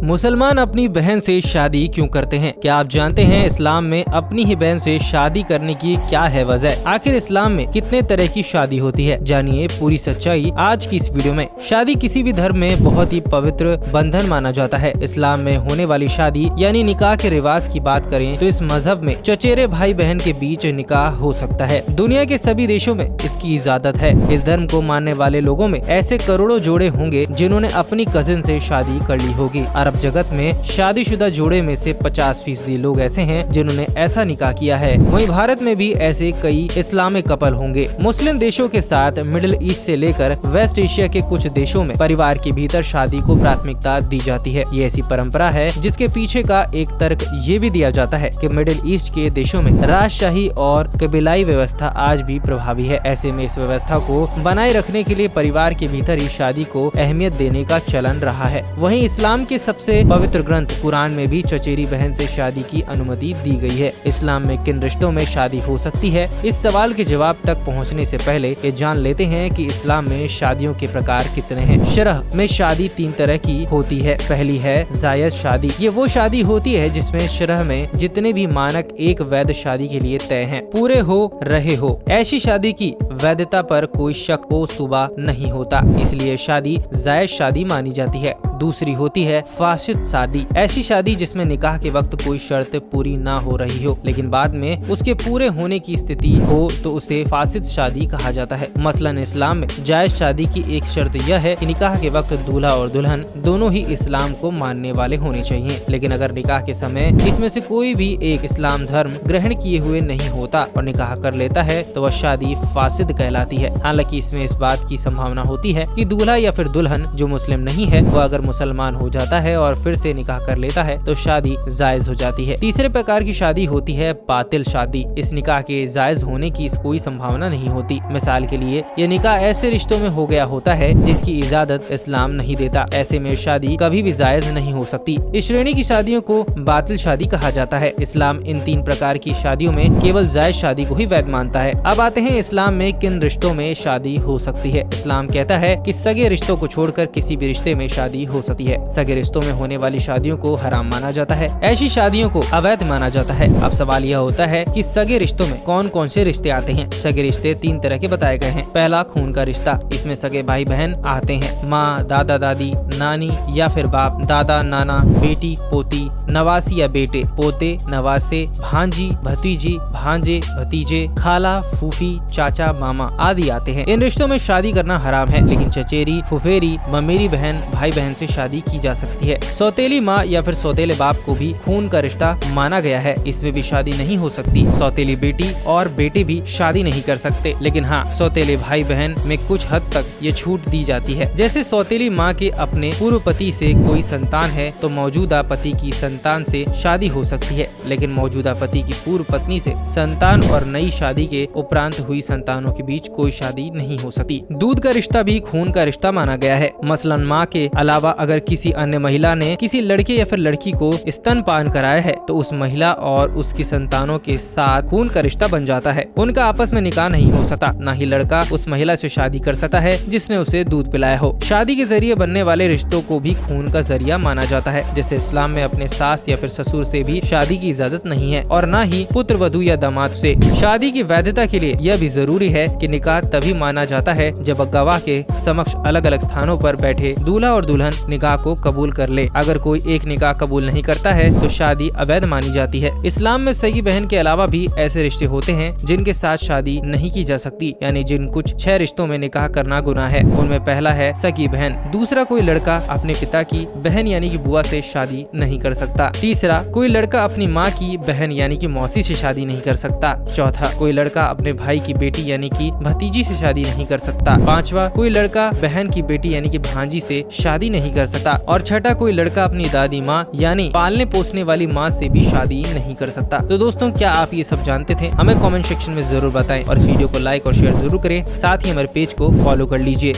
मुसलमान अपनी बहन से शादी क्यों करते हैं? क्या आप जानते हैं इस्लाम में अपनी ही बहन से शादी करने की क्या है वजह? आखिर इस्लाम में कितने तरह की शादी होती है? जानिए पूरी सच्चाई आज की इस वीडियो में। शादी किसी भी धर्म में बहुत ही पवित्र बंधन माना जाता है। इस्लाम में होने वाली शादी यानी निकाह के रिवाज की बात करें तो इस मजहब में चचेरे भाई बहन के बीच निकाह हो सकता है। दुनिया के सभी देशों में इसकी इजाजत है। इस धर्म को मानने वाले लोगों में ऐसे करोड़ों जोड़े होंगे जिन्होंने अपनी कजिन से शादी कर ली होगी। अरब जगत में शादीशुदा जोड़े में से 50% लोग ऐसे हैं जिन्होंने ऐसा निकाह किया है। वहीं भारत में भी ऐसे कई इस्लामिक कपल होंगे। मुस्लिम देशों के साथ मिडिल ईस्ट से लेकर वेस्ट एशिया के कुछ देशों में परिवार के भीतर शादी को प्राथमिकता दी जाती है। ये ऐसी परंपरा है जिसके पीछे का एक तर्क ये भी दिया जाता है कि मिडिल ईस्ट के देशों में राजशाही और कबीलाई व्यवस्था आज भी प्रभावी है। ऐसे में इस व्यवस्था को बनाए रखने के लिए परिवार के भीतर ही शादी को अहमियत देने का चलन रहा है। वहीं इस्लाम के सबसे पवित्र ग्रंथ कुरान में भी चचेरी बहन से शादी की अनुमति दी गई है। इस्लाम में किन रिश्तों में शादी हो सकती है, इस सवाल के जवाब तक पहुंचने से पहले ये जान लेते हैं कि इस्लाम में शादियों के प्रकार कितने हैं। शरह में शादी 3 तरह की होती है। पहली है जायज शादी। ये वो शादी होती है जिसमें शरह में जितने भी मानक एक वैध शादी के लिए तय हैं पूरे हो रहे हो। ऐसी शादी की वैधता पर कोई शक व शुबा नहीं होता, इसलिए शादी जायज शादी मानी जाती है। दूसरी होती है फासिद शादी। ऐसी शादी जिसमें निकाह के वक्त कोई शर्त पूरी ना हो रही हो लेकिन बाद में उसके पूरे होने की स्थिति हो तो उसे फासिद शादी कहा जाता है। मसलन इस्लाम में जायज शादी की एक शर्त यह है कि निकाह के वक्त दूल्हा और दुल्हन दोनों ही इस्लाम को मानने वाले होने चाहिए। लेकिन अगर निकाह के समय इसमें से कोई भी एक इस्लाम धर्म ग्रहण किए हुए नहीं होता और निकाह कर लेता है तो वह शादी फासिद कहलाती है। हालांकि इसमें इस बात की संभावना होती है कि दूल्हा या फिर दुल्हन जो मुस्लिम नहीं है वह अगर मुसलमान हो जाता है और फिर से निकाह कर लेता है तो शादी जायज हो जाती है। तीसरे प्रकार की शादी होती है बातिल शादी। इस निकाह के जायज होने की कोई संभावना नहीं होती। मिसाल के लिए ये निकाह ऐसे रिश्तों में हो गया होता है जिसकी इजाजत इस्लाम नहीं देता। ऐसे में शादी कभी भी जायज नहीं हो सकती। इस श्रेणी की शादियों को बातिल शादी कहा जाता है। इस्लाम इन 3 प्रकार की शादियों में केवल जायज शादी को ही वैध मानता है। अब आते हैं इस्लाम में किन रिश्तों में शादी हो सकती है। इस्लाम कहता है कि सगे रिश्तों को छोड़कर किसी भी रिश्ते में शादी हो सकती है। सगे रिश्तों में होने वाली शादियों को हराम माना जाता है। ऐसी शादियों को अवैध माना जाता है। अब सवाल यह होता है कि सगे रिश्तों में कौन कौन से रिश्ते आते हैं। सगे रिश्ते 3 तरह के बताए गए हैं। पहला खून का रिश्ता। इसमें सगे भाई बहन आते हैं। माँ, दादा दादी, नानी या फिर बाप, दादा नाना, बेटी पोती, नवासी या बेटे पोते, नवासे, भांजी भतीजी, भांजे भतीजे, खाला फूफी, चाचा मामा आदि आते हैं। इन रिश्तों में शादी करना हराम है लेकिन चचेरी, फुफेरी, ममेरी बहन, भाई बहन से शादी की जा सकती है। सौतेली माँ या फिर सौतेले बाप को भी खून का रिश्ता माना गया है। इसमें भी शादी नहीं हो सकती। सौतेली बेटी और बेटे भी शादी नहीं कर सकते। लेकिन हाँ, सौतेले भाई बहन में कुछ हद तक ये छूट दी जाती है। जैसे सौतेली माँ के अपने पूर्व पति से कोई संतान है तो मौजूदा पति की संतान से शादी हो सकती है। लेकिन मौजूदा पति की पूर्व पत्नी से संतान और नई शादी के उपरांत हुई संतानों के बीच कोई शादी नहीं हो सकती। दूध का रिश्ता भी खून का रिश्ता माना गया है। मसलन माँ के अलावा अगर किसी अन्य महिला ने किसी लड़के या फिर लड़की को स्तनपान कराया है तो उस महिला और उसकी संतानों के साथ खून का रिश्ता बन जाता है। उनका आपस में निकाह नहीं हो सकता। न ही लड़का उस महिला से शादी कर सकता है जिसने उसे दूध पिलाया हो। शादी के जरिए बनने वाले रिश्तों को भी खून का जरिया माना जाता है। जैसे इस्लाम में अपने सास या फिर ससुर से भी शादी की इजाजत नहीं है और न ही पुत्र वधू या दामाद से। शादी की वैधता के लिए यह भी जरूरी है कि निकाह तभी माना जाता है जब गवाह के समक्ष अलग अलग स्थानों पर बैठे दूल्हा और दुल्हन निकाह को कबूल कर ले। अगर कोई एक निकाह कबूल नहीं करता है तो शादी अवैध मानी जाती है। इस्लाम में सगी बहन के अलावा भी ऐसे रिश्ते होते हैं जिनके साथ शादी नहीं की जा सकती, यानी जिन कुछ 6 रिश्तों में निकाह करना गुनाह है। उनमें पहला है सगी बहन। दूसरा, कोई लड़का अपने पिता की बहन यानी कि बुआ से शादी नहीं कर सकता। तीसरा, कोई लड़का अपनी माँ की बहन यानी कि मौसी से शादी नहीं कर सकता। चौथा, कोई लड़का अपने भाई की बेटी यानी कि भतीजी से शादी नहीं कर सकता। पांचवा, कोई लड़का बहन की बेटी यानी कि भांजी से शादी नहीं कर सकता। और छठा, कोई लड़का अपनी दादी माँ यानी पालने पोसने वाली माँ से भी शादी नहीं कर सकता। तो दोस्तों, क्या आप ये सब जानते थे? हमें कमेंट सेक्शन में जरूर बताएं और इस वीडियो को लाइक और शेयर जरूर करें। साथ ही हमारे पेज को फॉलो कर लीजिए।